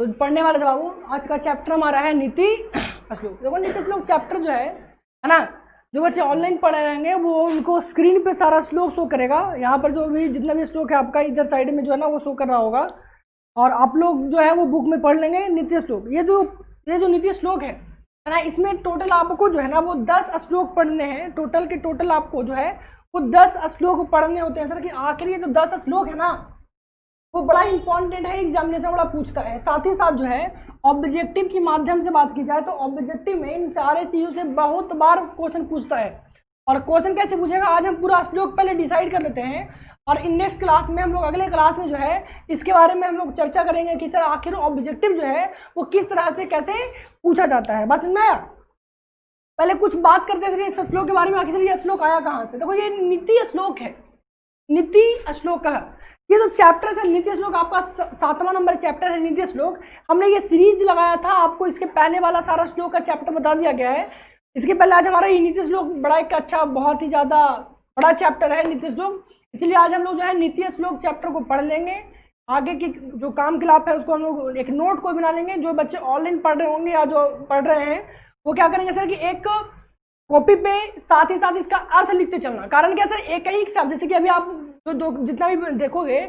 तो पढ़ने वाले थे बाबू। आज का चैप्टर हमारा है नीति श्लोक। देखो नीति श्लोक चैप्टर जो है ना, जो बच्चे ऑनलाइन पढ़ रहेंगे वो उनको स्क्रीन पे सारा श्लोक शो करेगा। यहाँ पर जो भी जितना भी श्लोक है आपका इधर साइड में जो है ना वो शो कर रहा होगा, और आप लोग जो है वो बुक में पढ़ लेंगे नित्य श्लोक। ये जो नित्य श्लोक है ना, इसमें टोटल आपको जो है ना वो 10 श्लोक पढ़ने हैं। टोटल के टोटल आपको जो है वो 10 श्लोक पढ़ने होते हैं सर। कि आखिरी जो 10 श्लोक है ना वो बड़ा इंपॉर्टेंट है, एग्जामिनेशन बड़ा पूछता है। साथ ही साथ जो है ऑब्जेक्टिव के माध्यम से बात की जाए तो ऑब्जेक्टिव में इन सारे चीज़ों से बहुत बार क्वेश्चन पूछता है। और क्वेश्चन कैसे पूछेगा आज हम पूरा श्लोक पहले डिसाइड कर लेते हैं, और इन नेक्स्ट क्लास में हम लोग अगले क्लास में जो है इसके बारे में हम लोग चर्चा करेंगे कि सर आखिर ऑब्जेक्टिव जो है वो किस तरह से कैसे पूछा जाता है। बात समझ आया? पहले कुछ बात करते थे इस श्लोक के बारे में, आखिर ये श्लोक आया कहाँ से। देखो ये नीति श्लोक है, नीति श्लोक का ये जो चैप्टर है नीति श्लोक आपका 7वां नंबर चैप्टर है नीति श्लोक। हमने ये सीरीज लगाया था, आपको इसके पहले वाला सारा श्लोक का चैप्टर बता दिया गया है। इसके पहले आज हमारा ये नीति श्लोक बड़ा एक अच्छा बहुत ही ज़्यादा बड़ा चैप्टर है नीति श्लोक, इसलिए आज हम लोग जो है नीति श्लोक चैप्टर को पढ़ लेंगे। आगे की जो काम खिलाफ है उसको हम लोग एक नोट को बना लेंगे। जो बच्चे ऑनलाइन पढ़ रहे होंगे या जो पढ़ रहे हैं वो क्या करेंगे सर कि एक कॉपी पे साथ ही साथ इसका अर्थ लिखते चलना। कारण क्या सर, एक ही शब्द, जैसे कि अभी आप जितना भी देखोगे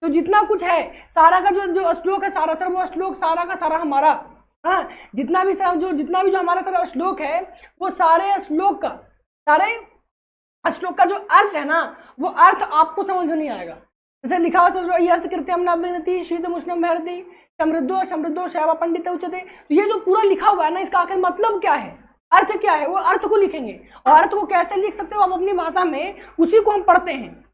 तो जितना कुछ है सारा का जो श्लोक है सारा सर वो श्लोक सारा का सारा हमारा, हाँ जितना भी जो हमारा सारा श्लोक है वो सारे श्लोक का जो अर्थ है ना वो अर्थ आपको समझ में नहीं आएगा। जैसे लिखा हुआ सर यश कृत्यम नवति शीत मुष्णम भरती समृद्धो शैवा पंडित उच्चते। तो ये जो पूरा लिखा हुआ है ना इसका आखिर मतलब क्या है, अर्थ क्या है, वो अर्थ को लिखेंगे। और अर्थ को कैसे लिख सकते हो आप अपनी भाषा में, उसी को हम पढ़ते हैं।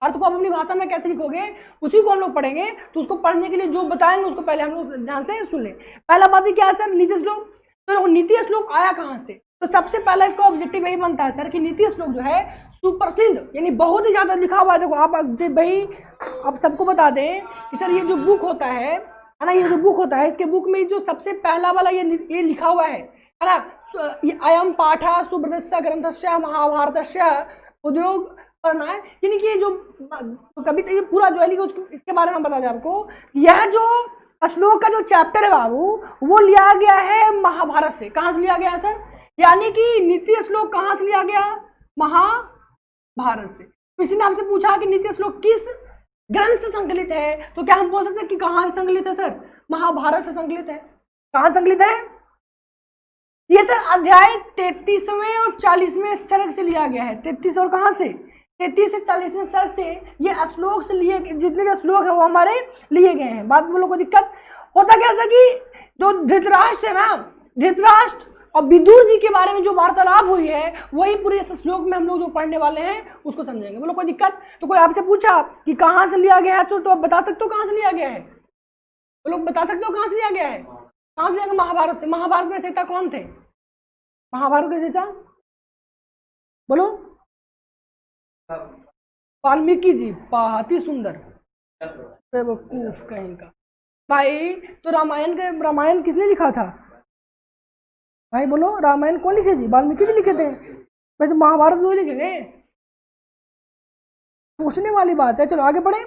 अर्थ को आप अपनी भाषा में कैसे लिखोगे उसी को हम लोग पढ़ेंगे। तो उसको पढ़ने के लिए जो बताएंगे उसको पहले हम लोग ध्यान से सुन लें। पहला बात क्या है सर, नीति श्लोक। तो नीति श्लोक आया कहाँ से? तो सबसे पहला इसका ऑब्जेक्टिव यही बनता है सर कि नीति श्लोक जो है सुप्रसिद्ध यानी बहुत ही ज्यादा लिखा हुआ है। देखो आप भाई आप सबको बता दें कि सर ये जो बुक होता है ना, ये जो बुक होता है इसके बुक में जो सबसे पहला वाला ये लिखा हुआ है ना, अयम पाठा सुब्रतस्य ग्रंथस्य महाभारतस्य उद्योग करना है। यानी कि ये जो कविता ये पूरा जो है इसके बारे में बता दें आपको, यह जो श्लोक का जो चैप्टर है बाबू वो लिया गया है महाभारत से। कहाँ से लिया गया है सर? यानी कि नीति श्लोक कहाँ से लिया गया? महाभारत से। तो इसी ने आपसे पूछा कि नीति श्लोक किस ग्रंथ से संकलित है, तो क्या हम बोल सकते हैं कि कहाँ से संकलित है सर? महाभारत से संकलित है। कहाँ संकलित है ये सर? अध्याय 33वें और 40वें सर्ग से लिया गया है। 33 और कहाँ से? 33 से 40वें सर्ग से ये श्लोक से लिए, जितने भी श्लोक है वो हमारे लिए गए हैं। बात बोलो कोई दिक्कत होता क्या सर कि जो धृतराष्ट्र है ना, धृतराष्ट्र और विदुर जी के बारे में जो वार्तालाप हुई है वही पूरे इस श्लोक में हम लोग जो पढ़ने वाले हैं उसको समझेंगे। बोलो कोई दिक्कत? तो कोई आपसे पूछा कि कहाँ से लिया गया है तो आप बता सकते हो कहाँ से लिया गया है? बोलो बता सकते हो कहाँ से लिया गया है? कहाँ से लिया गया? महाभारत से। महाभारत के रचयिता कौन थे? महाभारत के रचयिता बोलो। वाल्मीकि जी। बहुत सुंदर, बेवकूफ कहीं का भाई। तो रामायण किसने लिखा था भाई? बोलो रामायण कौन लिखे जी? वाल्मीकि जी लिखे थे भाई। तो महाभारत भी लिखेंगे? सोचने वाली बात है। चलो आगे बढ़े।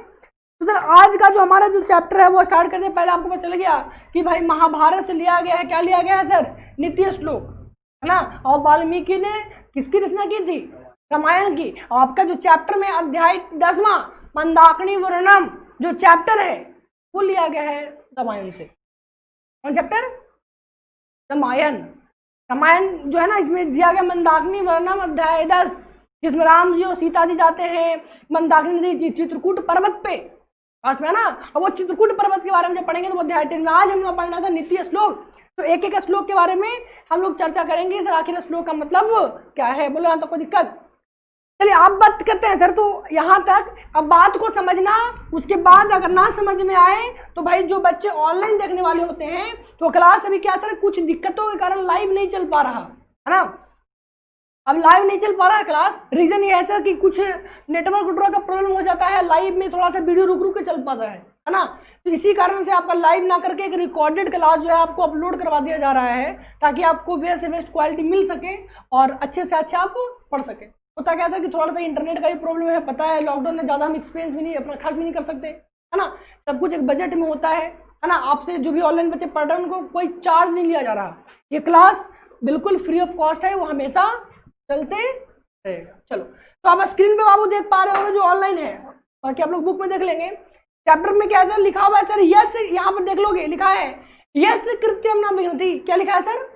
तो सर आज का जो हमारा जो चैप्टर है वो स्टार्ट करने पहले आपको पता चल गया कि भाई महाभारत से लिया गया है। क्या लिया गया है सर? नीति श्लोक है ना। और वाल्मीकि ने किसकी रचना की थी? रामायण की। और आपका जो चैप्टर में अध्याय 10वां मंदाकिनी वर्णम जो चैप्टर है वो लिया गया है रामायण से। कौन चैप्टर? रामायण। रामायण जो है ना इसमें दिया गया मंदाकिनी वर्णम अध्याय 10, जिसमें राम जी और सीता जी जाते हैं मंदाकिनी नदी चित्रकूट पर्वत पे पास में ना। और वो चित्रकूट पर्वत के बारे में जब पढ़ेंगे तो अध्याय 10 में आज हम लोग पढ़ना था नीति श्लोक। तो एक एक श्लोक के बारे में हम लोग चर्चा करेंगे सर आखिर श्लोक का मतलब क्या है। बोलो यहाँ तक कोई दिक्कत? चलिए आप बात करते हैं सर। तो यहाँ तक अब बात को समझना, उसके बाद अगर ना समझ में आए तो भाई जो बच्चे ऑनलाइन देखने वाले होते हैं तो क्लास अभी क्या सर कुछ दिक्कतों के कारण लाइव नहीं चल पा रहा है ना। अब लाइव नहीं चल पा रहा है क्लास, रीजन ये है सर कि कुछ नेटवर्क का प्रॉब्लम हो जाता है। लाइव में थोड़ा सा वीडियो रुक रुक के चल पाता है ना। तो इसी कारण से आपका लाइव ना करके एक रिकॉर्डेड क्लास जो है आपको अपलोड करवा दिया जा रहा है ताकि आपको बेस्ट से बेस्ट क्वालिटी मिल सके और अच्छे से अच्छा आप पढ़ सके। होता क्या था कि थोड़ा सा इंटरनेट का भी प्रॉब्लम है, पता है लॉकडाउन में ज़्यादा हम एक्सपेंस भी नहीं, अपना खर्च भी नहीं कर सकते है ना। सब कुछ एक बजट में होता है है ना। आपसे जो भी ऑनलाइन बच्चे पढ़ रहे हैं उनको कोई चार्ज नहीं लिया जा रहा, ये क्लास बिल्कुल फ्री ऑफ कॉस्ट है, वो हमेशा चलते रहेगा। चलो, तो आप स्क्रीन पे बाबू देख पा रहे होंगे जो ऑनलाइन है, बाकी आप लोग बुक में देख लेंगे। चैप्टर में क्या सर लिखा हुआ है सर, यस, यहाँ पर देख लोगे लिखा है यस कृत्यम न विघ्नति। क्या लिखा है सर,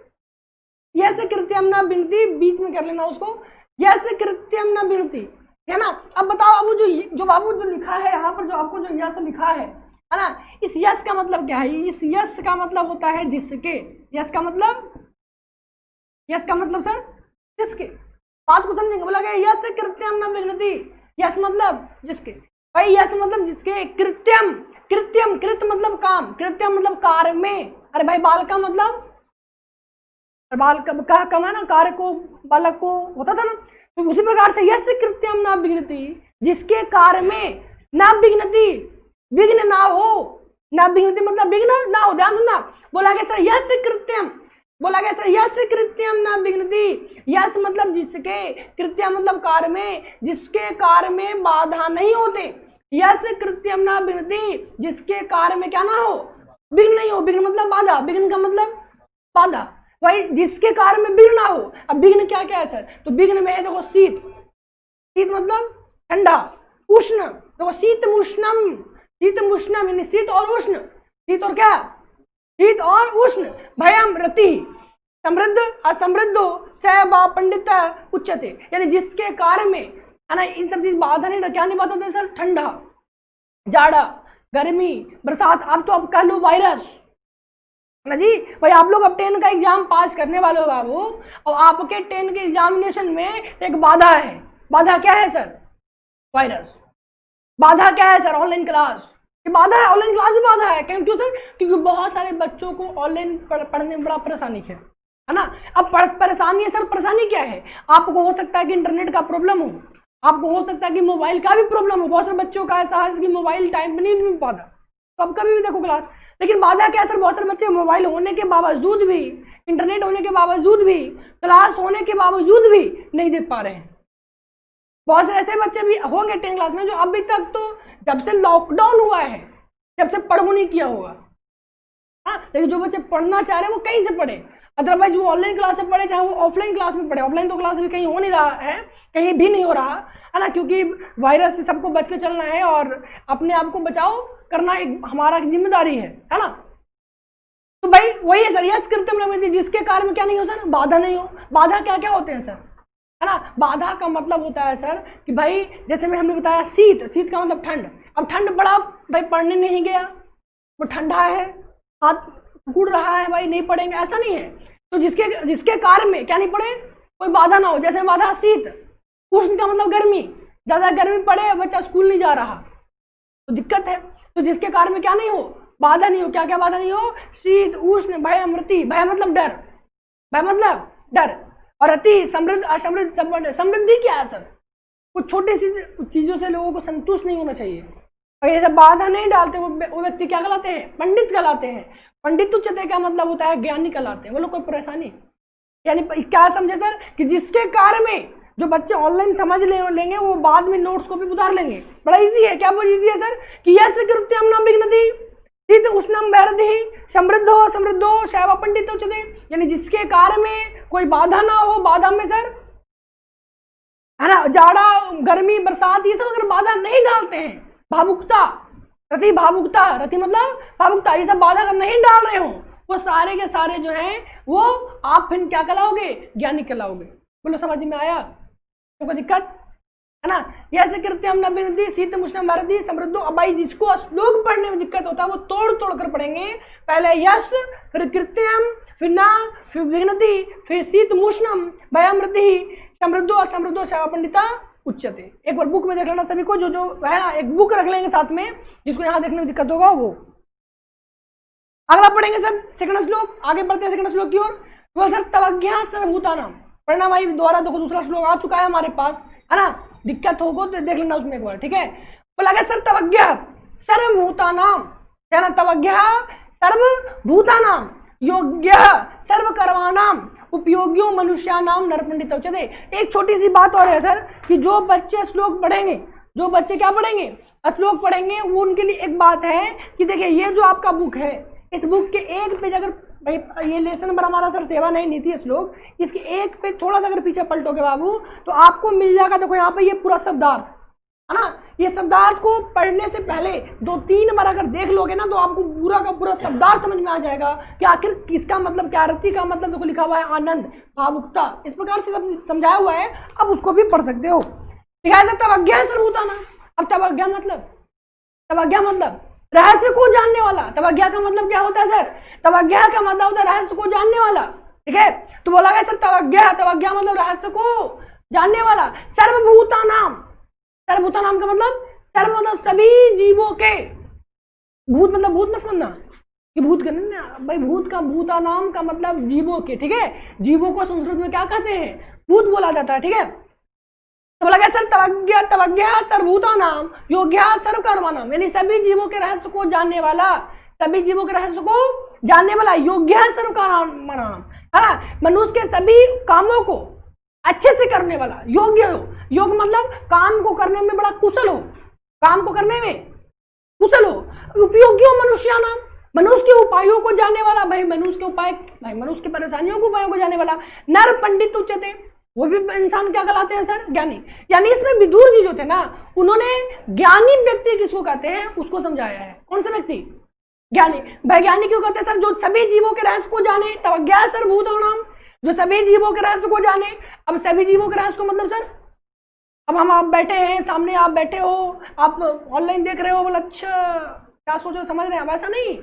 यस कृत्यम न विघ्नति, बीच में कर लेना उसको, यस कृत्यम न विघ्नति, है ना। अब बताओ बाबू जो बाबू जो लिखा है यहाँ पर, जो आपको जो यस लिखा है ना, इस यस का मतलब क्या है? इस यस का मतलब होता है जिसके, यस का मतलब सर जिसके, बात को समझेंगे। बोला गया यस कृत्यम न विघ्नति, यस मतलब जिसके, भाई यस मतलब जिसके, कृत्यम, कृत्यम कृत मतलब काम, कृत्यम मतलब कार्य में, अरे भाई बाल का मतलब बाल का कम है ना, कार्य को बालक को होता था ना, तो उसी प्रकार से यस कृत्यम न विघ्नति, जिसके कार्य में ना विघ्नति, विघ्न ना हो, ना विघ्नति मतलब विघ्न ना हो, ध्यान सुनना। बोला गया सर यस कृत्यम, बोला गया सर यस कृत्यम न विघ्नति, यस मतलब जिसके, कृत्यम मतलब कार्य में, जिसके कार्य में बाधा नहीं होते, यस कृत्यम न विघ्नति, जिसके कार्य में क्या ना हो, विघ्न नहीं हो, विघ्न मतलब बाधा, विघ्न का मतलब बाधा, भाई जिसके कार्य में विघ्न ना हो। अब विघ्न क्या क्या है सर, तो विघ्न में है देखो शीत, शीत मतलब ठंडा, उष्ण देखो शीत मुष्णम, शीत मुष्णम यानी शीत और उष्ण, शीत और क्या, शीत और उष्ण, भयम रति, समृद्ध असमृद्धो सैवा पंडित उच्चते, यानी जिसके कार्य में है ना इन सब चीज बाधा नहीं, क्या नहीं बाधा होता सर, ठंडा, जाड़ा, गर्मी, बरसात, अब तो अब कह लो वायरस ना जी। भाई आप लोग अब 10 का एग्जाम पास करने वाले हो बाबू, और आपके 10 के एग्जामिनेशन में एक बाधा है, बाधा क्या है सर, वायरस, बाधा क्या है सर, ऑनलाइन क्लास, ये बाधा है, ऑनलाइन क्लास भी बाधा है। क्यों सर, क्योंकि बहुत सारे बच्चों को ऑनलाइन पढ़ने में बड़ा परेशानी है ना। अब परेशानी है सर, परेशानी क्या है, आपको हो सकता है कि इंटरनेट का प्रॉब्लम हो, आपको हो सकता है कि मोबाइल का भी प्रॉब्लम हो, बहुत सारे बच्चों का ऐसा है कि मोबाइल टाइम पे नहीं मिल पाता, तो अब कभी भी देखो क्लास। लेकिन बाधा क्या है सर, बहुत सारे बच्चे मोबाइल होने के बावजूद भी, इंटरनेट होने के बावजूद भी, क्लास होने के बावजूद भी नहीं दे पा रहे हैं। बहुत से ऐसे बच्चे भी होंगे 10 क्लास में जो अभी तक तो जब से लॉकडाउन हुआ है जब से पढ़ो नहीं किया होगा, हाँ, लेकिन जो बच्चे पढ़ना चाह रहे हैं वो कहीं से पढ़े, अदरवाइज वो ऑनलाइन क्लास से पढ़े चाहे वो ऑफलाइन क्लास में पढ़े, ऑफलाइन तो क्लास भी कहीं हो नहीं रहा है, कहीं भी नहीं हो रहा है ना, क्योंकि वायरस से सबको बच के चलना है और अपने आप को बचाव करना एक हमारा जिम्मेदारी है ना। तो भाई वही है सर, यस कृत्यम न विघ्नति, जिसके कार्य में क्या नहीं हो सर, बाधा नहीं हो। बाधा क्या क्या होते हैं सर, है ना, बाधा का मतलब होता है सर कि भाई जैसे में हमने बताया शीत, शीत का मतलब ठंड, अब ठंड बड़ा भाई पढ़ने नहीं गया, वो ठंडा है, हाथ गुड़ रहा है, भाई नहीं पढ़ेंगे, ऐसा नहीं है। तो जिसके कार्य में क्या नहीं पढ़े, कोई बाधा ना हो, जैसे बाधा शीत, उष्ण का मतलब गर्मी, ज्यादा गर्मी पड़े बच्चा स्कूल नहीं जा रहा तो दिक्कत है। तो जिसके कार्य में क्या नहीं हो, बाधा नहीं हो, क्या क्या बाधा नहीं हो, शीत उष्ण भय अमृति, भय मतलब डर, भय मतलब डर, और अति समृद्ध असमृद्ध, समृद्धि क्या है सर, कुछ छोटी सी चीजों से लोगों को संतुष्ट नहीं होना चाहिए। अगर ऐसा बाधा नहीं डालते वो व्यक्ति क्या कहलाते हैं, पंडित कहलाते हैं। पंडित उच्चते का मतलब होता है ज्ञानी कहलाते हैं, वो लोग कोई परेशानी, यानी क्या समझे सर कि जिसके कार्य में जो बच्चे ऑनलाइन समझ लेंगे वो बाद में नोट्स को भी उतार लेंगे, बड़ा इजी है। क्या वो इजी है सर कि यस कृत्यम न विघ्नति, शीत उष्णम भैरति, समृद्धो समृद्धो शैव पंडित उच्चते, यानी जिसके कार्य में कोई बाधा ना हो, बाधा में सर है ना, जाड़ा गर्मी बरसात ये सब अगर बाधा नहीं डालते हैं, भावुकता रति, भावुकता रति मतलब भावुकता, ये सब बाधा अगर नहीं डाल रहे हो, वो सारे के सारे जो हैं वो आप फिर क्या कहलाओगे, ज्ञानी कहलाओगे। बोलो समझ में आया, तो कोई दिक्कत है ना। यस कृत्यम न विघ्नति, शीत उष्णम भैरति, समृद्धो। अब भाई जिसको श्लोक पढ़ने में दिक्कत होता है वो तोड़ तोड़ कर पढ़ेंगे, पहले यस फिर कृत्यम फिर ना फिर विघ्नति फिर शीत उष्णम भयमृति समृद्धो असमृद्धो शैव पंडिता उच्चते। एक बार बुक में देख लेना सभी को, जो जो है ना एक बुक रख लेंगे साथ में, जिसको यहाँ देखने में दिक्कत होगा वो। अगला पढ़ेंगे सर सेकंड श्लोक, आगे बढ़ते हैं सेकंड श्लोक की ओर। तो सर तवज्ञा सर्वभूतानाम पढ़ना भाई, दोबारा देखो दूसरा श्लोक आ चुका है हमारे पास, है ना, दिक्कत होगा तो देख लेना उसमें एक बार, ठीक है। तो लगे सर तवज्ञा सर्वभूतानाम, है ना, तवज्ञा सर्वभूतानाम योग्य सर्वकर्माणाम उपयोगियों मनुष्यानाम नरपंडित उच्यते। एक छोटी सी बात और है सर कि जो बच्चे श्लोक पढ़ेंगे जो बच्चे क्या पढ़ेंगे, श्लोक पढ़ेंगे, वो उनके लिए एक बात है कि देखिए ये जो आपका बुक है, इस बुक के एक पेज अगर भाई ये लेसन नंबर हमारा सर सेवा नहीं नीति श्लोक, इसके एक पेज थोड़ा सा अगर पीछे पलटोगे बाबू तो आपको मिल जाएगा। देखो यहाँ पे ये पूरा शब्दार्थ है ना, ये शब्दार्थ को पढ़ने से पहले 2-3 बार अगर देख लोगे ना तो आपको पूरा का पूरा शब्दार्थ समझ में आ जाएगा कि आखिर किसका मतलब क्या, रति का मतलब देखो लिखा हुआ है आनंद, भावुकता, इस प्रकार से सब समझाया हुआ है। अब उसको भी पढ़ सकते हो। लिखा है तवज्ञा सर्वभूतानां। अब तवज्ञा मतलब रहस्य को जानने वाला। तवज्ञा का मतलब क्या होता है सर, तवज्ञा का मतलब होता है रहस्य को जानने वाला, ठीक है। तो बोला गया सर तवज्ञा मतलब रहस्य को जानने वाला। सर्वभूतानां, सर्वभूतानां का मतलब सर्व मतलब सभी जीवों के, भूत मतलब भूत मत समझना कि भूत करने भाई, भूत का भूतानाम का मतलब जीवों के, ठीक है। जीवों को संस्कृत में क्या कहते हैं, भूत बोला जाता है, ठीक है। तो बोला गया सर तवज्ञा सर्वभूतानां योग्या सर्वकर्माणां, यानी सभी जीवों के रहस्य को जानने वाला, सभी जीवों के रहस्य को जानने वाला, योग्य सर्वकर्माणां, है ना, मनुष्य के सभी कामों को अच्छे से करने वाला, योग्य हो। योग मतलब काम को करने में बड़ा कुशल हो, काम को करने में कुशल हो। उपयोगी हो मनुष्यानां, मनुष्य के उपायों को जानने वाला, भाई मनुष्य के उपाय, भाई मनुष्य की परेशानियों के उपायों को जानने वाला। नर पंडित उच्यते, वो भी इंसान क्या कहलाते हैं सर, ज्ञानी। यानी इसमें विदुर जी जो थे ना, उन्होंने ज्ञानी व्यक्ति किसको कहते हैं उसको समझाया है। कौन सा व्यक्ति, ज्ञानी। वैज्ञानिक क्यों कहते हैं सर, जो सभी जीवों के रहस्य को जाने। तवज्ञा सर्वभूतानां, जो सभी जीवों के रहस्य को जाने। अब सभी जीवों के रहस्य को मतलब सर, अब हम आप बैठे हैं सामने, आप बैठे हो, आप ऑनलाइन देख रहे हो, बोला अच्छा क्या सोच रहे, समझ रहे हैं, वैसा नहीं।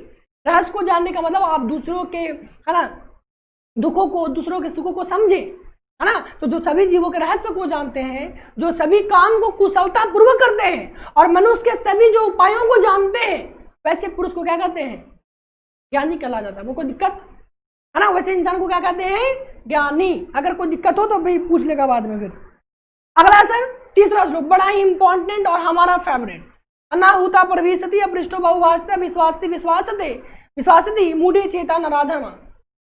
रहस्य को जानने का मतलब आप दूसरों के, है ना, दुखों को, दूसरों के सुखों को समझे, है ना। तो जो सभी जीवों के रहस्य को जानते हैं, जो सभी काम को कुशलता पूर्वक करते हैं और मनुष्य के सभी जो उपायों को जानते हैं, वैसे पुरुष को क्या कहते हैं, ज्ञानी कहला जाता है। वो कोई दिक्कत है ना, वैसे इंसान को क्या कहते हैं, ज्ञानी। अगर कोई दिक्कत हो तो भाई पूछ लेगा बाद में फिर। अगला सर तीसरा श्लोक बड़ा ही इंपॉर्टेंट और हमारा फेवरेट। अनाहुता प्रविशति अपृष्टो बहुभाषते विश्वासति विश्वासते विश्वासति मूढ़े चेता नराधम।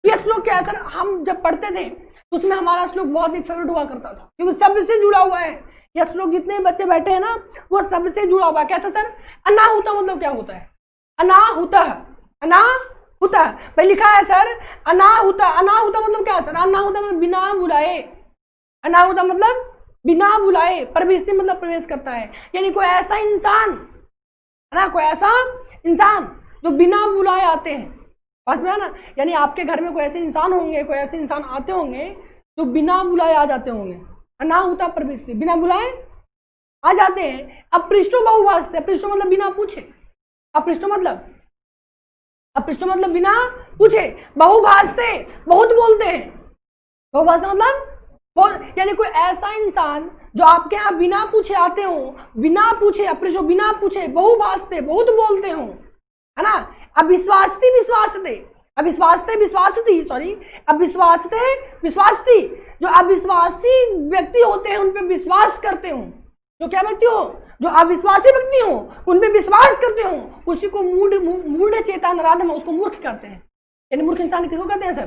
ये श्लोक क्या है सर, हम जब पढ़ते थे तो उसमें हमारा श्लोक बहुत ही फेवरेट हुआ करता था, क्योंकि सबसे जुड़ा हुआ है। यह श्लोक जितने बच्चे बैठे हैं ना, वो सबसे जुड़ा हुआ है। कैसा सर, अनाहुता मतलब क्या होता है, अनाहुता, अनाहुता भाई लिखा है सर, अनाहुता। अनाहुता मतलब क्या है सर, अनाहुता मतलब बिना बुलाए, अनाहुता मतलब बिना बुलाए, प्रवेश मतलब प्रवेश करता है। यानी कोई ऐसा इंसान है ना, कोई ऐसा इंसान जो बिना बुलाए आते हैं, पास में है ना। यानी आपके घर में कोई ऐसे इंसान होंगे, कोई ऐसे इंसान आते होंगे जो बिना बुलाए आ जाते होंगे। अनाहुता प्रवेश, बिना बुलाए आ जाते हैं। अपृष्टो बहुभाषते, अपृष्टो मतलब बिना पूछे, अपृष्टो मतलब बिना पूछे। बहुभाषते बहुत बोलते हैं, बहुभाषते मतलब यानी कोई ऐसा इंसान जो आपके यहाँ बिना पूछे आते हो, बिना पूछे, अपृष्टो बिना पूछे, बहुभाषते बहुत बोलते हो, है ना। अविश्वासती विश्वासते, अविश्वासते विश्वासती, सॉरी अविश्वासते विश्वासती, जो अविश्वासी व्यक्ति होते हैं उन पे विश्वास करते हो। जो क्या व्यक्ति हो, जो अविश्वासी व्यक्ति हो उन पे विश्वास करते हो, उसी को मूढ़ चेता नराधम, उसको मूर्ख कहते हैं। यानी मूर्ख इंसान किसको कहते हैं सर,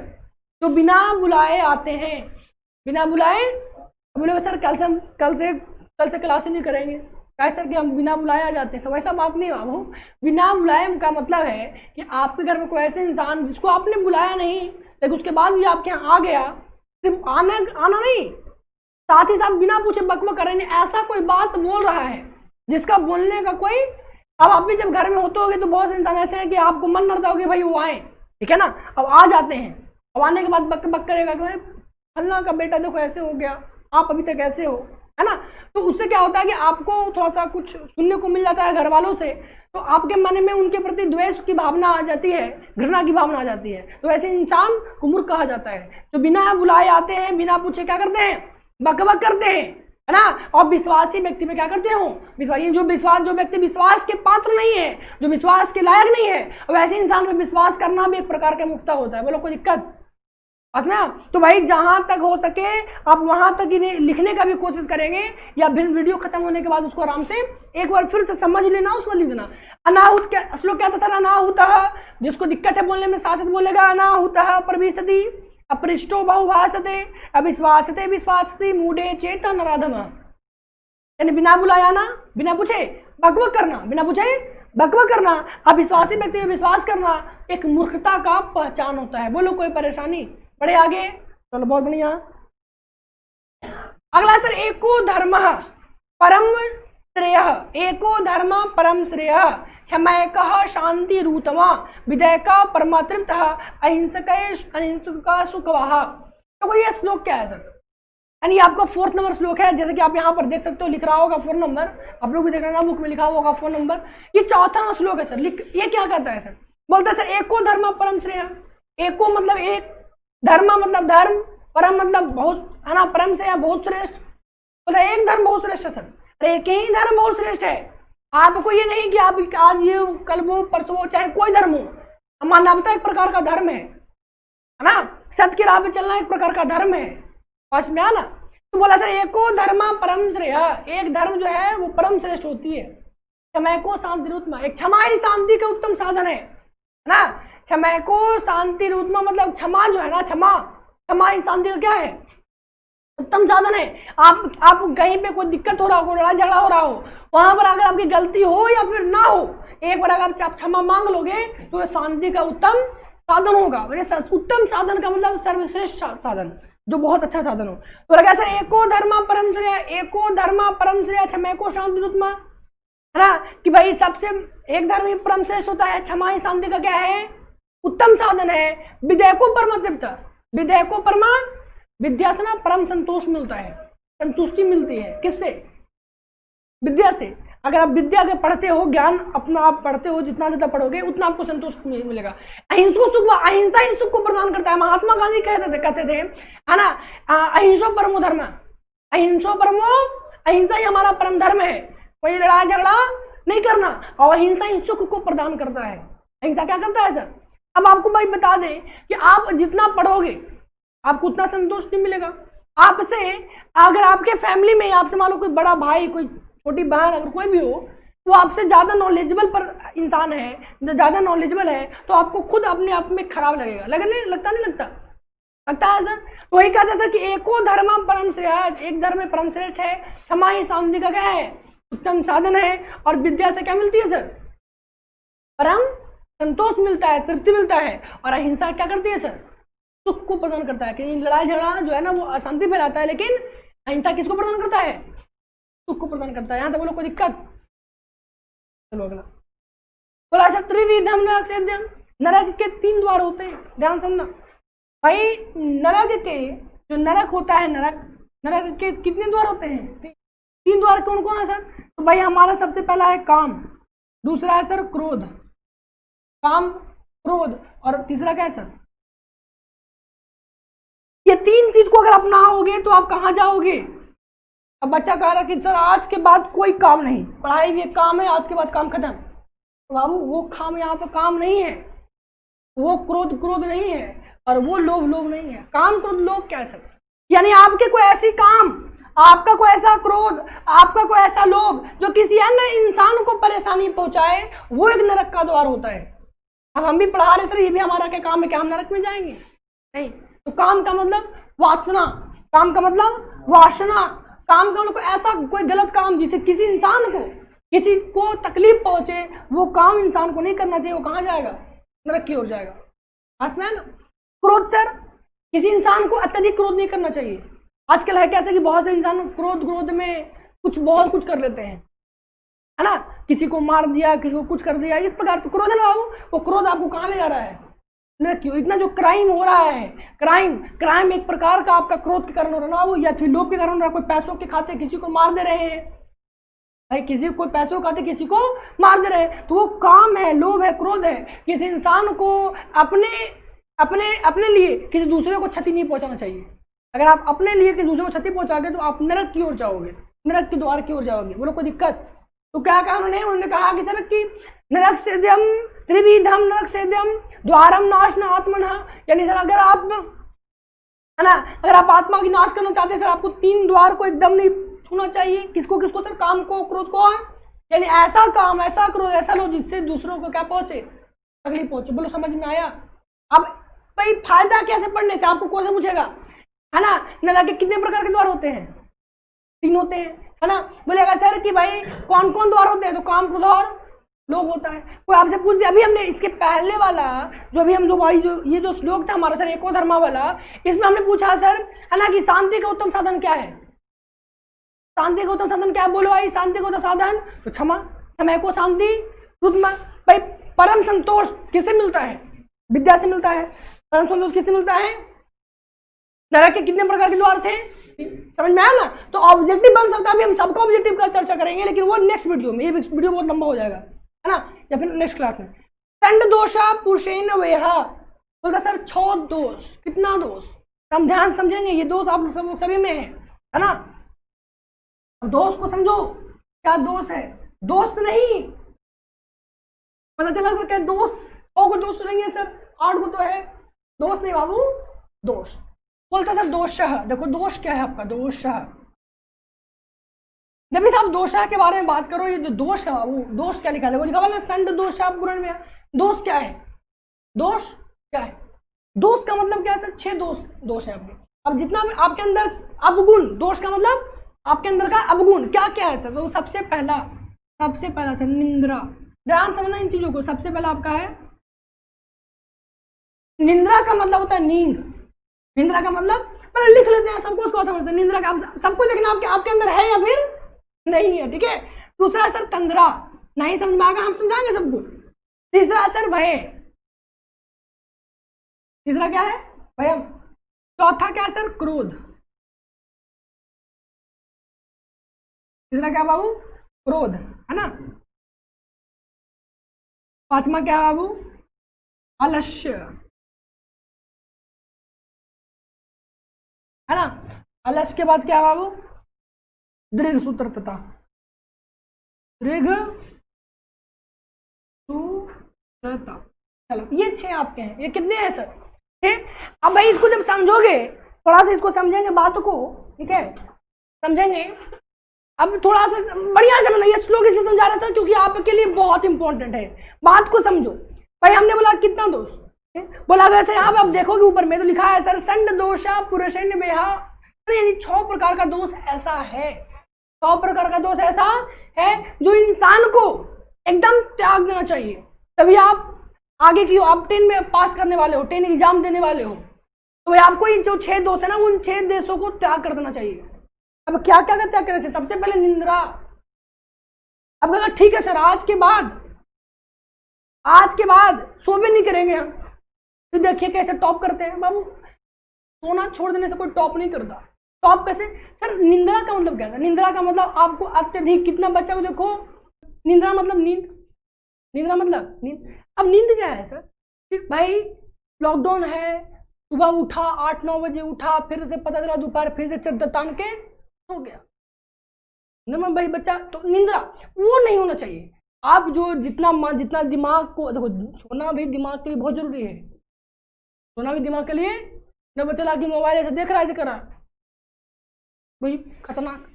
जो बिना बुलाए आते हैं, बिना बुलाए। बोले सर कल से क्लास नहीं करेंगे, क्या सर कि हम बिना बुलाए आ जाते हैं। तो वैसा बात नहीं बाबू। बिना बुलाए का मतलब है कि आपके घर में कोई ऐसे इंसान जिसको आपने बुलाया नहीं, लेकिन उसके बाद भी आपके यहाँ आ गया, सिर्फ आना नहीं, साथ ही साथ बिना पूछे बकबक कर रहे हैं, ऐसा कोई बात बोल रहा है जिसका बोलने का कोई। अब आप भी जब घर में होते होगे तो बहुत से इंसान ऐसे हैं कि आपको मन करता होगा भाई वो आए, ठीक है ना। अब आ जाते हैं, अब आने के बाद बक बक करेगा कि भाई फल्ला का बेटा देखो ऐसे हो गया, आप अभी तक ऐसे हो, है ना। तो उससे क्या होता है कि आपको थोड़ा सा कुछ सुनने को मिल जाता है घर वालों से, तो आपके मन में उनके प्रति द्वेष की भावना आ जाती है, घृणा की भावना आ जाती है। तो ऐसे इंसान को मूर्ख कहा जाता है। तो बिना बुलाए आते हैं, बिना पूछे क्या करते हैं, बकबक करते हैं, है ना। और विश्वासी व्यक्ति में क्या करते हो, विश्वासी जो व्यक्ति विश्वास के पात्र नहीं है, जो विश्वास के लायक नहीं है, वैसे इंसान में विश्वास करना भी एक प्रकार का मुक्ता होता है। बोलो कोई दिक्कत में। तो भाई जहां तक हो सके आप वहां तक इन्हें लिखने का भी कोशिश करेंगे, या फिर वीडियो खत्म होने के बाद उसको आराम से एक बार फिर से समझ लेना, उसको लिख देना। अनाहुत क्या श्लोक क्या था सर, अनाहुतः, जिसको दिक्कत है बोलने में शासित बोलेगा अनाहुतः प्रविशति अपृष्टो बहुभाषते अविश्वासते विश्वासति मूढ़े चेता नराधम। यानी बिना बुलाया आना, बिना पूछे बकबक करना, बिना पूछे बकबक करना, अविश्वासी व्यक्ति में विश्वास करना एक मूर्खता का पहचान होता है। बोलो कोई परेशानी? बढ़े आगे, चलो बहुत बढ़िया। अगला सर, एको धर्म परम श्रेय, एको धर्म परम श्रेय, क्षमैक शांति रूतमा, विधेयक परमातृप्त, अहिंसक सुखवाह। तो ये श्लोक क्या है सर? यानी आपका 4th नंबर श्लोक है, जैसे कि आप यहाँ पर देख सकते हो, लिख रहा होगा 4 नंबर, आप लोग भी देख रहे हैं बुक में लिखा होगा 4 नंबर। ये 4था श्लोक है सर। ये क्या कहता है सर? बोलता है सर, एको धर्म परम श्रेय। एको मतलब एक, धर्म मतलब धर्म, परम मतलब बहुत, है ना, परम से बहुत श्रेष्ठ, बोला एक धर्म बहुत श्रेष्ठ है सर। अरे एक ही धर्म बहुत श्रेष्ठ है। आपको ये नहीं कि आप आज ये कल वो परसों वो, चाहे कोई धर्म हो, मानवता एक प्रकार का धर्म है ना, सत्य की राह पे चलना एक प्रकार का धर्म है, पास में आना। तो बोला सर, एको धर्म परम श्रेय, एक धर्म जो है वो परम श्रेष्ठ होती है। क्षमा को शांति रूत्मा, एक क्षमा ही शांति का उत्तम साधन है ना। क्षमा को शांति रूत्मा मतलब क्षमा जो है ना, क्षमा ही शांति का क्या है? उत्तम साधन है। आप कहीं पे कोई दिक्कत हो रहा हो, लड़ाई झगड़ा हो रहा हो, वहां पर अगर आपकी गलती हो या फिर ना हो, एक बार अगर आप क्षमा मांग लोगे तो ये शांति का उत्तम साधन होगा। उत्तम साधन का मतलब सर्वश्रेष्ठ साधन, जो बहुत अच्छा साधन हो। तो लगा सर, एको धर्म परम श्रेय, एको धर्म परम श्रेय, क्षमा को शांति रूत्मा, है ना, कि भाई सबसे एक धर्म ही परम श्रेष्ठ होता है। क्षमा ही शांति का क्या है? उत्तम साधन है। विधेयको परमातृप्त, विधेयको परमा, विद्या से ना परम संतोष मिलता है, संतुष्टि मिलती है। किससे? विद्या से। अगर आप विद्या के पढ़ते हो, ज्ञान अपना आप पढ़ते हो, जितना ज्यादा पढ़ोगे उतना आपको संतोष मिलेगा। अहिंसको सुख, अहिंसा ही सुख को प्रदान करता है। महात्मा गांधी कहते थे, है ना, अहिंसो परमो धर्म, अहिंसो परमो, अहिंसा ही हमारा परम धर्म है। कोई लड़ाई झगड़ा नहीं करना, और अहिंसा ही सुख को प्रदान करता है। अहिंसा क्या करता है सर? अब आपको भाई बता दें कि आप जितना पढ़ोगे आपको उतना संतोष नहीं मिलेगा। आपसे अगर आपके फैमिली में आपसे मान लो कोई बड़ा भाई, कोई छोटी बहन, अगर कोई भी हो, वो आपसे ज्यादा नॉलेजेबल पर इंसान है, ज्यादा नॉलेजेबल है, तो आपको खुद अपने आप में खराब लगेगा। लगता नहीं लगता? लगता है सर। तो वही कहते हैं सर कि एको धर्म परम श्रेष्ठ, एक धर्म में परम श्रेष्ठ है। क्षमा ही शांति का क्या है? उत्तम साधन है। और विद्या से क्या मिलती है सर? परम संतोष मिलता है, तृप्ति मिलता है। और अहिंसा क्या करती है सर? सुख को प्रदान करता है। कि लड़ाई झगड़ा जो है ना वो अशांति फैलाता है, लेकिन अहिंसा किसको प्रदान करता है? सुख को प्रदान करता है। यहाँ तक बोलो कोई दिक्कत? चलो अगला। बोला सर, त्रिविधम नरक सेद्यम, नरक के 3 द्वार होते हैं, ध्यान सुनना भाई। नरक के जो नरक होता है, नरक के कितने द्वार होते हैं? 3 द्वार। कौन कौन है सर? तो भाई हमारा सबसे पहला है काम, दूसरा है सर क्रोध, काम क्रोध, और तीसरा क्या है सर? ये 3 चीज को अगर अपनाओगे तो आप कहाँ जाओगे? अब बच्चा कह रहा कि सर आज के बाद कोई काम नहीं, पढ़ाई भी एक काम है, आज के बाद काम खत्म। तो बाबू वो काम यहाँ पे काम नहीं है, वो क्रोध नहीं है, और वो लोभ नहीं है। काम क्रोध लोभ क्या है सर? यानी आपके कोई ऐसी काम, आपका कोई ऐसा क्रोध, आपका कोई ऐसा लोभ जो किसी अन्य इंसान को परेशानी पहुंचाए, वो एक नरक का द्वार होता है। अब हम भी पढ़ा रहे सर, ये भी हमारा क्या काम है? क्या हम नरक में जाएंगे? नहीं। तो काम का मतलब वासना, काम का मतलब वासना, काम का मतलब ऐसा कोई गलत काम जिससे किसी इंसान को, किसी को तकलीफ पहुंचे, वो काम इंसान को नहीं करना चाहिए। वो कहाँ जाएगा? नरक की ओर जाएगा। समझ में है ना? क्रोध सर, किसी इंसान को अत्यधिक क्रोध नहीं करना चाहिए। आजकल है कैसे कि बहुत से इंसान क्रोध में बहुत कुछ कर लेते हैं, है ना, किसी को मार दिया, किसी को कुछ कर दिया, इस प्रकार क्रोध है ना बाबू, वो क्रोध आपको कहाँ ले जा रहा है? क्यों इतना जो क्राइम हो रहा है, क्राइम एक प्रकार का आपका क्रोध के कारण हो रहा है ना वो, या फिर लोभ के कारण हो रहा है। कोई पैसों के खाते किसी को मार दे रहे हैं भाई, किसी को पैसों के खाते किसी को मार दे रहे हैं, तो वो काम है, लोभ है, क्रोध है। किसी इंसान को अपने लिए किसी दूसरे को क्षति नहीं पहुंचाना चाहिए। अगर आप अपने लिए किसी दूसरे को क्षति पहुंचाओगे तो आप नरक की ओर जाओगे, नरक के द्वार की ओर जाओगे। बोलो कोई दिक्कत? तो क्या कहा उन्होंने कहा कि सर कि नरक सेद्यम, त्रिविधम नरक सेद्यम, द्वारम नाश न आत्मन। यानी सर अगर आप, है ना, अगर आप आत्मा की नाश करना चाहते हैं सर, आपको 3 द्वार को एकदम नहीं छूना चाहिए। किसको सर? काम को, क्रोध को। यानी ऐसा काम, ऐसा क्रोध, ऐसा लोग जिससे दूसरों को क्या पहुंचे? तकलीफ पहुंचे। बोलो समझ में आया? अब भाई फायदा कैसे पढ़ने से? आपको कौन सा पूछेगा, है ना? नरक के कितने प्रकार के द्वार होते हैं? 3 होते हैं। है ना। बोलेगा सर कि भाई कौन कौन द्वार होते हैं, तो काम, क्रोध और लोभ होता है। कोई आपसे पूछ दिया, अभी हमने इसके पहले वाला जो अभी हम जो भाई जो ये जो श्लोक था हमारा सर एको धर्मा वाला, इसमें हमने पूछा सर है ना कि शांति का उत्तम साधन क्या है, शांति का उत्तम साधन क्या है, बोलो भाई शांति का उत्तम साधन, तो क्षमा, समय को शांति, भाई परम संतोष किससे मिलता है, विद्या से मिलता है। परम संतोष किससे मिलता है, नरक के कितने प्रकार के द्वार थे, समझ में आया ना। तो ऑब्जेक्टिव बन सकता है, अभी हम सबका ऑब्जेक्टिव का चर्चा करेंगे, लेकिन वो नेक्स्ट वीडियो में, ये वीडियो बहुत लंबा हो जाएगा है ना, या फिर नेक्स्ट क्लास में। संड दोषा पुरुषेन वेहा, बोलता सर 6 दोष, कितना दोष, हम ध्यान समझेंगे, ये दोष आप सब सभी में है ना। दोष को समझो, क्या दोष है, दोस्त नहीं, पता चला सर क्या दोस्त, 6 को दोष नहीं है सर, 8 को तो है, दोष नहीं बाबू, दोष। बोलता सर दोष, देखो दोष क्या है आपका, दोष, जब भी आप दोष के बारे में बात करो, ये जो दोष है बाबू, दोष क्या लिखा है, देखो लिखा हुआ ना संड दोषा पुराण में, दोष क्या है, दोष क्या है, दोष का मतलब क्या है सर, 6 दोष है आपके। अब जितना भी आपके अंदर अवगुण, दोष का मतलब आपके अंदर का अवगुण क्या क्या है सर, तो सबसे पहला सर निंद्रा, ध्यान समझना इन चीजों को। सबसे पहला आपका है निंद्रा, का मतलब होता है नींद, निंद्रा का मतलब पहले लिख लेते हैं, सबको उसको समझते हैं। निंद्रा का सबको देखना आपके अंदर है या फिर नहीं है, ठीक है। दूसरा सर तंद्रा, नहीं समझ में आएगा हम समझाएंगे सबको। तीसरा सर भय, तीसरा क्या है, भयम। चौथा क्या है सर, क्रोध। तीसरा क्या बाबू, क्रोध, है ना। पांचवा क्या है बाबू, आलस्य, है ना। आलस्य के बाद क्या है बाबू, दीर्घ सूत्रता, दीर्घ सूत्रता। चलो ये 6 आपके हैं, ये कितने हैं सर, 6। अब भाई इसको जब समझोगे, थोड़ा सा इसको समझेंगे बात को, ठीक है, समझेंगे। अब थोड़ा सा बढ़िया समझना, ये श्लोक इसे समझा रहा था क्योंकि आपके लिए बहुत इंपॉर्टेंट है, बात को समझो। भाई हमने बोला कितना दोष, बोला वैसे यहाँ पे आप देखोगे ऊपर में तो लिखा है सर संड दोषा पुरुषेन बेहा, यानी 6 प्रकार का दोष ऐसा है, 6 प्रकार का दोष ऐसा है जो इंसान को एकदम त्याग देना चाहिए। तभी आप आगे की, आप 10 में पास करने वाले हो, 10 एग्जाम देने वाले हो, तो भाई आपको इन जो 6 दोष है ना, उन 6 देशों को त्याग कर देना चाहिए। अब क्या क्या का त्याग करना चाहिए, सबसे पहले निंद्रा। अब कहना ठीक है सर, आज के बाद सो भी नहीं करेंगे हम, तो देखिए कैसे टॉप करते हैं बाबू। सोना छोड़ देने से कोई टॉप नहीं करता, टॉप कैसे सर। निंद्रा का मतलब क्या है, निंद्रा का मतलब आपको अत्यधिक, कितना बच्चा को देखो, निंद्रा मतलब नींद, निंद्रा मतलब नींद। अब नींद क्या है सर, भाई लॉकडाउन है, सुबह उठा 8-9 बजे उठा, फिर से पता चला दोपहर फिर से चद्दर तान के सो गया, भाई बच्चा, तो निंद्रा वो नहीं होना चाहिए। आप जो जितना दिमाग को देखो, सोना भी दिमाग के लिए बहुत जरूरी है, सोना भी दिमाग के लिए, न बच्चा लगा कि मोबाइल ऐसे देख रहा है, ऐसे कर रहा है, भाई खतरनाक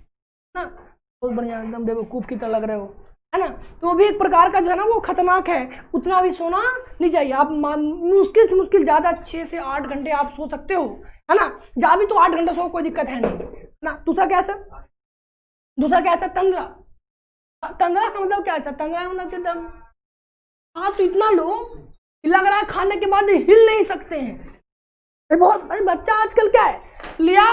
ना, बहुत बढ़िया, एकदम बेवकूफ की तरह लग रहे हो, है ना। तो वो भी एक प्रकार का जो है ना वो खतरनाक है, उतना भी सोना नहीं चाहिए। आप मुश्किल से मुश्किल ज्यादा 6 से 8 घंटे आप सो सकते हो, है ना, जा भी तो 8 घंटे सो, कोई दिक्कत है नहीं ना। दूसरा क्या सर, दूसरा क्या है सर, तंद्रा। तंद्रा का मतलब क्या है सर, तंद्रा का मतलब एकदम हाथ तो इतना लो लग रहा है खाने के बाद हिल नहीं सकते हैं। बहुत बच्चा आजकल क्या है, लिया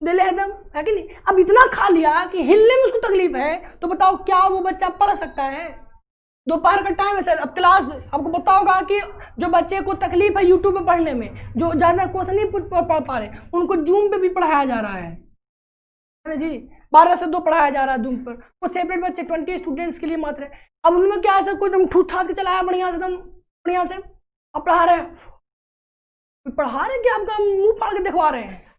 दिले एकदम, है कि नहीं। अब इतना खा लिया कि हिलने में उसको तकलीफ है, तो बताओ क्या वो बच्चा पढ़ सकता है। दोपहर का टाइम है सर, अब क्लास आपको पता होगा कि जो बच्चे को तकलीफ है यूट्यूब पे पढ़ने में, जो ज्यादा क्वेश्चन नहीं पढ़ पा रहे, उनको जूम पे भी पढ़ाया जा रहा है जी, 12 से 2 पढ़ाया जा रहा है जूम पर, वो सेपरेट बच्चे 20 स्टूडेंट्स के लिए मात्र है। अब उनमें क्या है सर, कोई तुम ठूठ ठाठ के चलाया बढ़िया से, एकदम बढ़िया से आप पढ़ा रहे हैं, कि आपका मुंह फाड़ के दिखवा रहे हैं।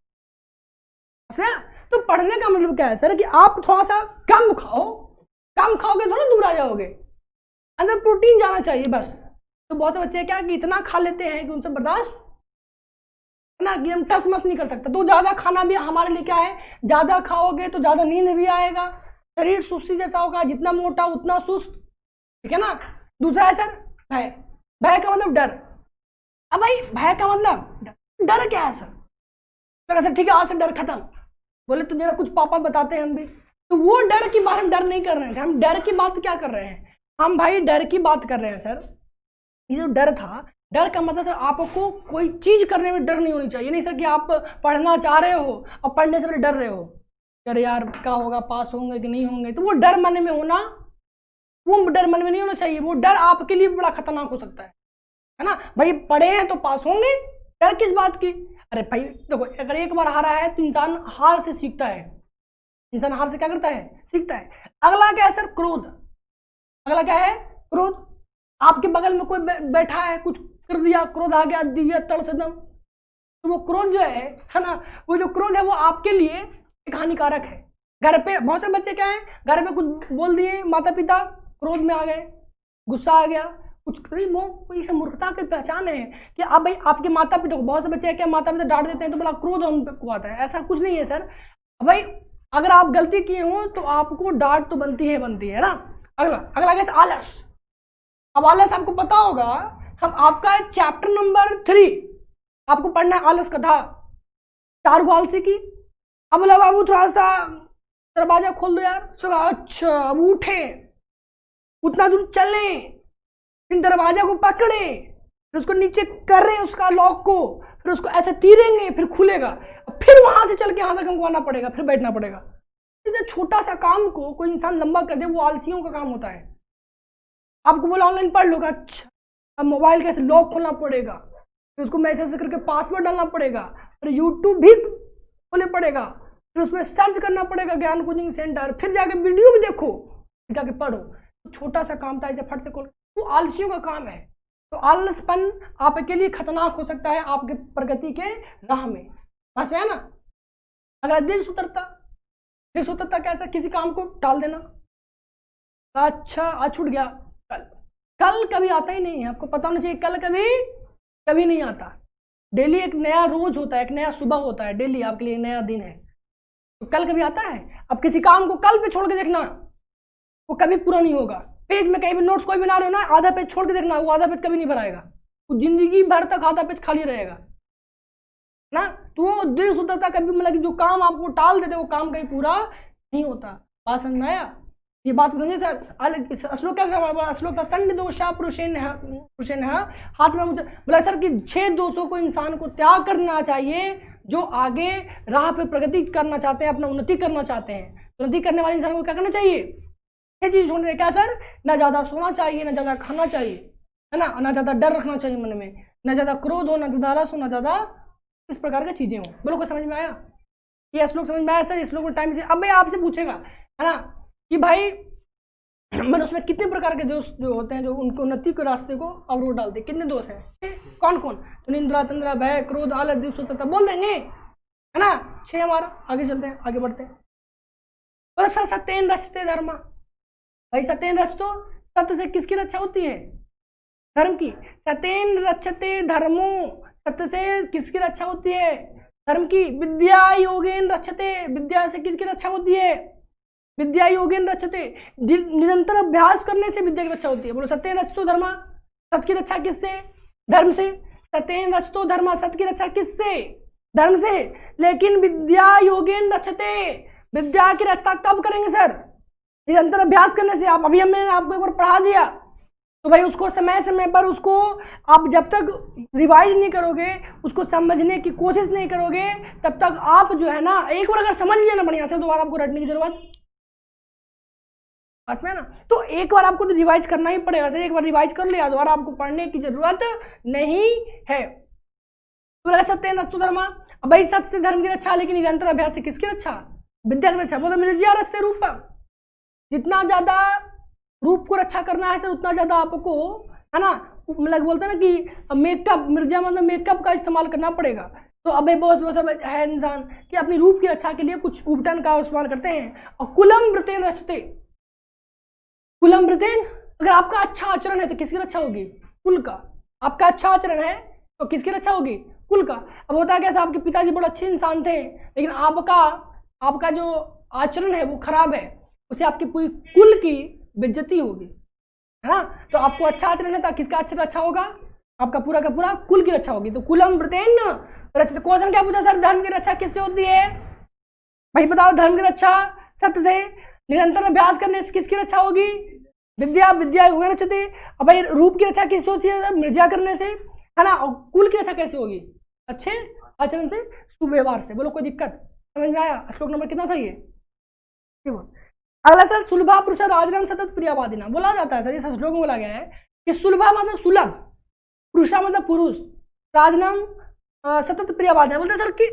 तो पढ़ने का मतलब क्या है सर, कि आप थोड़ा सा कम खाओ, कम खाओगे थोड़ा दूर आ जाओगे, अंदर प्रोटीन जाना चाहिए बस। तो बहुत से बच्चे क्या कि इतना खा लेते हैं कि उनसे बर्दाश्त ना, कि हम टस मस नहीं कर सकते। तो ज्यादा खाना भी हमारे लिए क्या है, ज्यादा खाओगे तो ज्यादा नींद भी आएगा, शरीर सुस्ती जैसा होगा, जितना मोटा उतना सुस्त, ठीक है ना। दूसरा है सर भय, भय का मतलब डर। अब भाई भय का मतलब डर क्या है सर, ठीक है आज से डर खत्म, बोले तो जरा कुछ पापा बताते हैं हम भी। तो वो डर की बात, हम डर नहीं कर रहे थे, हम डर की बात क्या कर रहे हैं, हम भाई डर की बात कर रहे हैं सर। ये जो डर था, डर का मतलब सर आपको कोई चीज करने में डर नहीं होनी चाहिए। नहीं सर कि आप पढ़ना चाह रहे हो और पढ़ने से डर रहे हो, अरे यार क्या होगा, पास होंगे कि नहीं होंगे, तो वो डर मन में होना, वो डर मन में नहीं होना चाहिए। वो डर आपके लिए बड़ा खतरनाक हो सकता है ना। भाई पढ़े हैं तो पास होंगे, डर किस बात की। अरे भाई देखो, अगर एक बार हारा है तो इंसान हार से सीखता है, इंसान हार से क्या करता है, सीखता है। अगला क्या है सर, क्रोध। अगला क्या है, क्रोध। आपके बगल में कोई बैठा है, कुछ कर दिया, क्रोध आ गया, दिया तड़ से दम, तो वो क्रोध जो है ना, वो जो क्रोध है वो आपके लिए एक हानिकारक है। घर पे बहुत से बच्चे क्या है, घर पे कुछ बोल दिए, माता पिता क्रोध में आ गए, गुस्सा आ गया, कुछ मूर्खता की पहचान है कि आप भाई आपके माता पिता को, बहुत से बच्चे हैं क्या, माता पिता डांट देते हैं तो बड़ा क्रोध उन को आता है, ऐसा कुछ नहीं है सर। भाई अगर आप गलती किए हो तो आपको डांट तो बनती है ना। अगला अगला कैसे, आलस। अब आलस आपको पता होगा, हम आपका चैप्टर नंबर 3 आपको पढ़ना है, आलस कथा, 4 आलसी की। अब बोला बाबू थोड़ा सा दरवाजा खोल दो यार, अच्छा अब उठे, उतना दूर चले, फिर दरवाजा को पकड़े, फिर उसको नीचे कर रहे उसका लॉक को, फिर उसको ऐसे तीरेंगे, फिर खुलेगा, फिर वहां से चल के यहां तक हमको आना पड़ेगा, फिर बैठना पड़ेगा। इतना छोटा सा काम को कोई इंसान लंबा कर दे, वो आलसियों का काम होता है। आपको बोला ऑनलाइन पढ़ लो, अच्छा अब मोबाइल कैसे लॉक खोलना पड़ेगा, फिर उसको मैसेज करके पासवर्ड डालना पड़ेगा, फिर यूट्यूब भी खोले पड़ेगा, फिर उसमें सर्च करना पड़ेगा ज्ञान कोचिंग सेंटर, फिर जाके वीडियो भी देखो, फिर जाके पढ़ो। तो छोटा सा काम था, ऐसे फट से खोल, वो आलसियों का काम है। तो आलसपन आपके लिए खतरनाक हो सकता है आपके प्रगति के राह में, समझ में है ना। अगर दिल सुतरता कैसा, किसी काम को टाल देना, अच्छा आज छूट गया, कल कभी आता ही नहीं है, आपको पता होना चाहिए, कल कभी नहीं आता। डेली एक नया रोज होता है, एक नया सुबह होता है, डेली आपके लिए नया दिन है, तो कल कभी आता है। अब किसी काम को कल पे छोड़ के देखना, वो कभी पूरा नहीं होगा। पेज में कहीं भी नोट्स कोई बना रहे हो ना, आधा पेज छोड़ के देखना, वो आधा पेज कभी नहीं भराएगा, वो जिंदगी भर तक आधा पेज खाली रहेगा ना। तो दिल सुधरता कभी, मतलब जो काम आपको टाल देते वो काम कहीं पूरा नहीं होता। बात समझ में आया, ये बात समझे सर। श्लोक क्या, श्लोक था संड दोषा पुरुषेन हाथ में मुझे बोला सर कि 6 दोषों को इंसान को त्याग करना चाहिए जो आगे राह पे प्रगति करना चाहते हैं, अपना उन्नति करना चाहते हैं। उन्नति करने वाले इंसान को क्या करना चाहिए, 6 चीज छोड़ने, क्या सर, ना ज्यादा सोना चाहिए, ना ज्यादा खाना चाहिए, है ना ज्यादा डर रखना चाहिए मन में, ना ज्यादा क्रोध हो, ना ज्यादा आलस हो, ना ज्यादा इस प्रकार की चीजें हो। बोलो को समझ में आया, ये श्लोक समझ में आया सर। इस श्लोक को टाइम से अब भाई आपसे पूछेगा, है ना, कि भाई मनुष्य में कितने प्रकार के दोष जो होते हैं जो उनको उन्नति के रास्ते को अवरोध डालते हैं, कितने दोष हैं, कौन कौन, तो निंद्रा, तंद्रा, भय, क्रोध, आलस, दिल सुतरता बोल देंगे, है ना, 6 हमारा। आगे चलते हैं, आगे बढ़ते हैं। तो सर सत्येन रचते धर्म, भाई सत्येन रच, तो सत्य से किसकी रक्षा होती है, धर्म की। सत्येन रक्षते धर्मो, सत्य से किसकी रक्षा होती है, धर्म की। विद्या योगेन रक्षते, विद्या से किसकी रक्षा होती है, विद्या योगेन रक्षते, निरंतर अभ्यास करने से विद्या की रक्षा होती है। बोलो सत्येन रचतो धर्मा, सत्य की रक्षा किससे, धर्म से। सत्येन रचतो धर्मा, सत्य की रक्षा किससे, धर्म से। लेकिन विद्या योगेन रक्षते, विद्या की रक्षा कब करेंगे सर, निरंतर अभ्यास करने से। आप अभी हमने आपको एक बार पढ़ा दिया, तो भाई उसको समय समय पर उसको आप जब तक रिवाइज नहीं करोगे, उसको समझने की कोशिश नहीं करोगे, तब तक आप जो है ना, एक बार अगर समझ लिया ना बढ़िया से, दोबारा आपको रटने की जरूरत है ना। तो एक बार आपको तो रिवाइज करना ही पड़ेगा सर, एक बार रिवाइज कर लिया, दोबारा आपको पढ़ने की जरूरत नहीं है। तो सत्य रचतो धर्मा, भाई सत्य धर्म की रक्षा, लेकिन निरंतर अभ्यास से किसकी रक्षा, विद्या की रक्षा। बोलो मिर्जिया रचते रूप, जितना ज्यादा रूप को रक्षा करना है सर, उतना ज्यादा आपको, है ना, मतलब बोलते हैं ना कि मेकअप, मिर्जा मतलब मेकअप का इस्तेमाल करना पड़ेगा। तो अब बहुत वो सब है इंसान कि अपनी रूप की रक्षा के लिए कुछ उपटन का इस्तेमाल करते हैं। और कुलम वृतेन रचते, कुलम वृतेन, अगर आपका अच्छा आचरण है तो किसकी रक्षा होगी, कुल का। आपका अच्छा आचरण है तो किसकी रक्षा होगी, कुल का। अब होता है कैसा, आपके पिताजी बहुत अच्छे इंसान थे, लेकिन आपका जो आचरण है वो खराब है, उसे आपकी पूरी कुल की बेइज्जती होगी, है ना। तो आपको अच्छा आचरण है तो किसका अच्छा रक्षा होगा, आपका पूरा का पूरा कुल की रक्षा होगी। तो कुलम वृतेन रक्षते। क्वेश्चन क्या पूछा सर, धर्म की रक्षा किससे होती है, भाई बताओ, धर्म की रक्षा सत्य से, निरंतर अभ्यास करने से किसकी रक्षा होगी? विद्या विद्या युगे रक्षते। अब भाई रूप की रक्षा किस होती है? मृजा करने से, है ना। और कुल की रक्षा कैसे होगी? अच्छे आचरण से, सुव्यवहार से। बोलो कोई दिक्कत? समझ में आया? श्लोक नंबर कितना था ये? अगला सर, सुलभा पुरुष राजनाम सतत प्रियवादिना। बोला जाता है सर, इस श्लोक में बोला गया है कि सुलभा मतलब सुलभ, पुरुषा मतलब पुरुष, राजनाम सतत प्रियवादिना। बोलते सर कि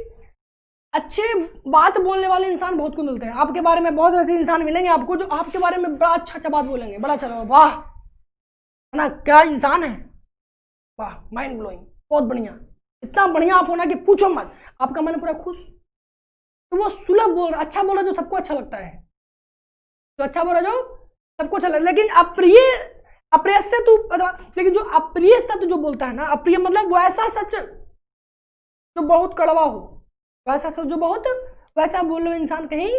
अच्छे बात बोलने वाले इंसान बहुत को मिलते हैं। आपके बारे में बहुत ऐसे इंसान मिलेंगे आपको जो आपके बारे में बड़ा अच्छा अच्छा बात बोलेंगे, बड़ा अच्छा, वाह है ना, क्या इंसान है, वाह, माइंड ब्लोइंग, बहुत बढ़िया, इतना बढ़िया आप होना कि पूछो मत, आपका मन पूरा खुश। तो वो सुलभ बोल रहा, अच्छा बोल रहा जो सबको अच्छा लगता है, तो अच्छा बोल रहा जो सबको अच्छा लगता है। लेकिन अप्रिय से तू, लेकिन जो अप्रिय सत्य जो बोलता है ना, अप्रिय मतलब वैसा सच जो बहुत कड़वा हो, वैसा सच जो बहुत, वैसा बोलने इंसान कहीं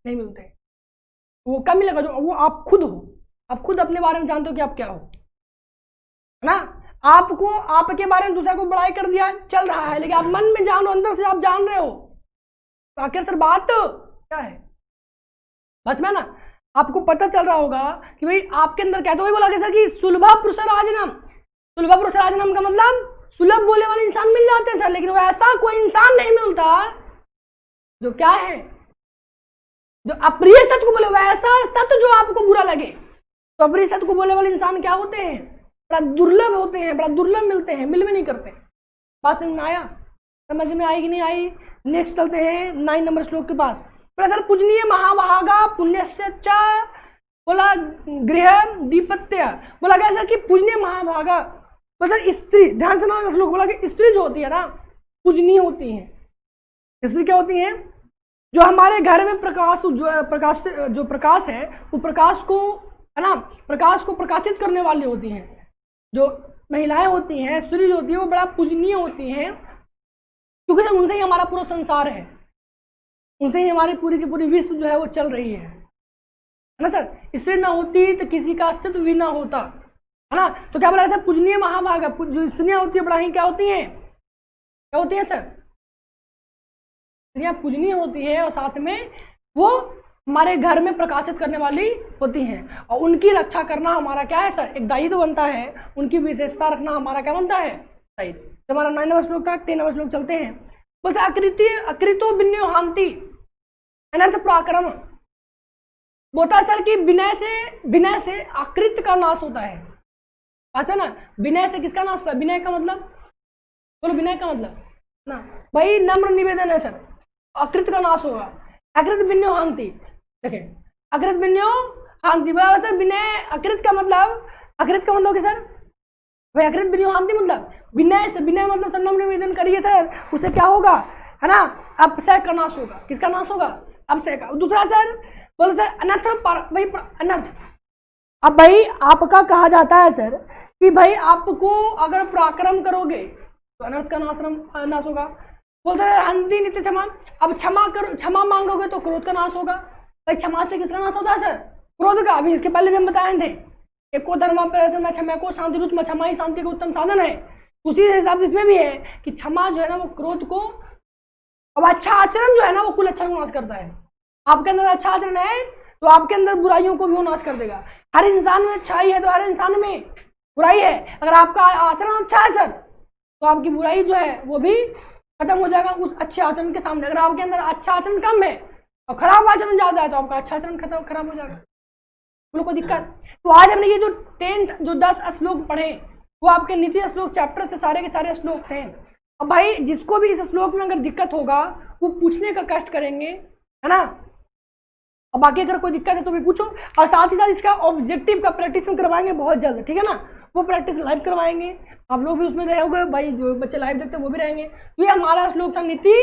नहीं मिलते। वो कम मिलेगा जो वो आप खुद हो, आप खुद अपने बारे में जानते हो कि आप क्या हो, है ना। आपको आपके बारे में दूसरा को बड़ाई कर दिया चल रहा है, लेकिन आप मन में जान रहे हो, अंदर से आप जान रहे हो, तो आखिर सर बात क्या है? बस में ना आपको पता चल रहा होगा कि भाई आपके अंदर क्या, तो वही बोला सर कि सुलभा पुरुष राजनाम। सुलभा पुरुष राजनाम का मतलब सुलभ बोले वाले इंसान मिल जाते हैं सर, लेकिन वो ऐसा कोई इंसान नहीं मिलता जो क्या है, जो अप्रिय सत्य को बोले, वैसा सत्य जो आपको बुरा लगे। तो अप्रिय सत्य को बोले वाले इंसान क्या होते हैं? बड़ा दुर्लभ होते हैं, बड़ा दुर्लभ मिलते हैं, मिल भी नहीं करते। बात समझ में आया? समझ में आई कि नहीं आई? नेक्स्ट चलते हैं 9 नंबर श्लोक के पास। बोला सर पूजनीय महाभागा पुण्यश्च, बोला गृह दीपत्य। बोला क्या सर कि पूजनीय महाभागा, बोला सर स्त्री, ध्यान से ना श्लोक, बोला कि स्त्री जो होती है ना पूजनीय होती है। स्त्री क्या होती है? जो हमारे घर में प्रकाश जो प्रकाश है, वो प्रकाश को, है ना, प्रकाश को प्रकाशित करने वाली होती हैं। जो महिलाएं होती हैं, स्त्री जो होती है, वो बड़ा पूजनीय होती हैं, क्योंकि सर उनसे ही हमारा पूरा संसार है, उनसे ही हमारी पूरी की पूरी विश्व जो है वो चल रही है ना सर। स्त्री ना होती तो किसी का अस्तित्व भी ना होता, है ना। तो क्या बोला सर? पूजनीय महाभागा, जो स्त्रियां होती है बड़ा ही क्या होती हैं? क्या होती है सर? स्त्रियां पूजनीय होती है और साथ में वो हमारे घर में प्रकाशित करने वाली होती हैं, और उनकी रक्षा करना हमारा क्या है सर? एक दायित्व बनता है। उनकी विशेषता रखना हमारा क्या बनता है? दायित्व। तो हमारा 9 नंबर श्लोक था, 10 नंबर श्लोक चलते हैं। बोलते अकृतो विनयो हांति, अनर्थ पराक्रम। बोलता है सर कि विनय से अकृत का नाश होता है। ऐसा ना, विनय से किसका नाश होता है? विनय का मतलब, बोलो विनय का मतलब ना भाई नम्र निवेदन है सर, अकृत का नाश होगा। अकृत विनयो हांति, देखें अकृत विनयो हांति, बराबर सर विनय, अकृत का मतलब, अकृत का मतलब क्या सर? भाई अकृत विनयो हांति मतलब विनय से, विनय मतलब सर नम्र निवेदन करिए सर, उससे क्या होगा, है ना, अपशय का नाश होगा। किसका नाश होगा? अपशय का। दूसरा सर बोलो सर अनर्थ, भाई अनर्थ। अब भाई आपका कहा जाता है सर कि भाई आपको अगर पराक्रम करोगे तो अनर्थ का नाश होगा। बोलते हैं हंति नित्य क्षमा। अब क्षमा मांगोगे तो क्रोध का नाश होगा। भाई क्षमा से किसका नाश होता है सर? क्रोध का। अभी इसके पहले भी हम बताए थे, एको धर्म पर क्षमा को शांति रूप में, क्षमा ही शांति का उत्तम साधन है। उसी हिसाब से इसमें भी है कि क्षमा जो है ना वो क्रोध को, अब अच्छा आचरण जो है ना वो कुल अच्छा को नाश करता है। आपके अंदर अच्छा आचरण है तो आपके अंदर बुराइयों को भी वो नाश कर देगा। हर इंसान में अच्छाई है तो हर इंसान में बुराई है। अगर आपका आचरण अच्छा है सर तो आपकी बुराई जो है वो भी खत्म हो जाएगा उस अच्छे आचरण के सामने। अगर आपके अंदर अच्छा आचरण कम है और खराब आचरण ज्यादा है तो आपका अच्छा आचरण खराब हो जाएगा। बोलो कोई दिक्कत? तो आज हमने ये जो 10 श्लोक पढ़े वो आपके नीति श्लोक चैप्टर से सारे के सारे श्लोक थे। अब भाई जिसको भी इस श्लोक में अगर दिक्कत होगा वो पूछने का कष्ट करेंगे, है ना। अब बाकी अगर कोई दिक्कत है तो भी पूछो, और साथ ही साथ इसका ऑब्जेक्टिव का प्रैक्टिस में करवाएंगे बहुत जल्द, ठीक है ना। वो प्रैक्टिस लाइव करवाएंगे, आप लोग भी उसमें रहोगे भाई, जो बच्चे लाइव देखते हैं वो भी रहेंगे। तो ये हमारा श्लोक था नीति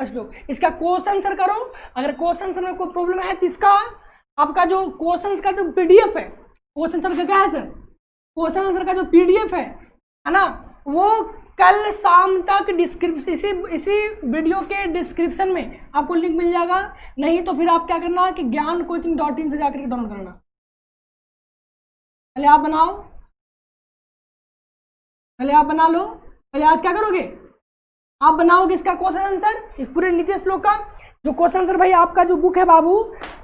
श्लोक। इसका क्वेश्चन आंसर करो। अगर क्वेश्चन आंसर में कोई प्रॉब्लम है तो इसका आपका जो क्वेश्चन का जो पीडीएफ है, क्वेश्चन आंसर का क्या है सर? क्वेश्चन आंसर का जो पीडीएफ है ना, वो कल शाम तक डिस्क्रिप्शन, इसी वीडियो के डिस्क्रिप्शन में आपको लिंक मिल जाएगा। नहीं तो फिर आप क्या करना कि ज्ञानकोचिंग.in से जाकर डाउनलोड करना। पहले आप बनाओ, पहले आप बना लो। पहले आज क्या करोगे? आप बनाओगे इसका क्वेश्चन आंसर, इस पूरे नीति श्लोक का। जो क्वेश्चन आंसर भाई आपका जो बुक है बाबू,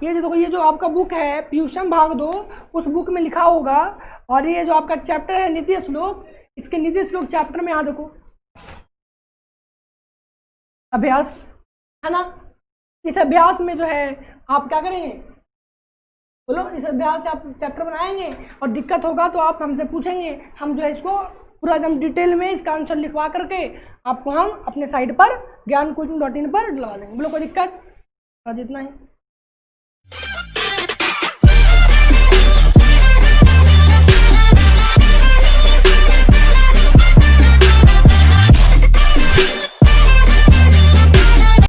ये जो देखो, ये जो आपका बुक है पीयूषम भाग 2, उस बुक में लिखा होगा। और ये जो आपका चैप्टर है नीति श्लोक, इसके नीति श्लोक चैप्टर में यहाँ देखो अभ्यास, है ना। इस अभ्यास में जो है आप क्या करेंगे, बोलो, इस अभ्यास से आप चैप्टर बनाएंगे और दिक्कत होगा तो आप हमसे पूछेंगे, हम जो है इसको पूरा एकदम डिटेल में इसका आंसर लिखवा करके आपको हम अपने साइट पर ज्ञान कोचिंग.in पर डलवा देंगे। बोलो कोई दिक्कत, बस इतना ही।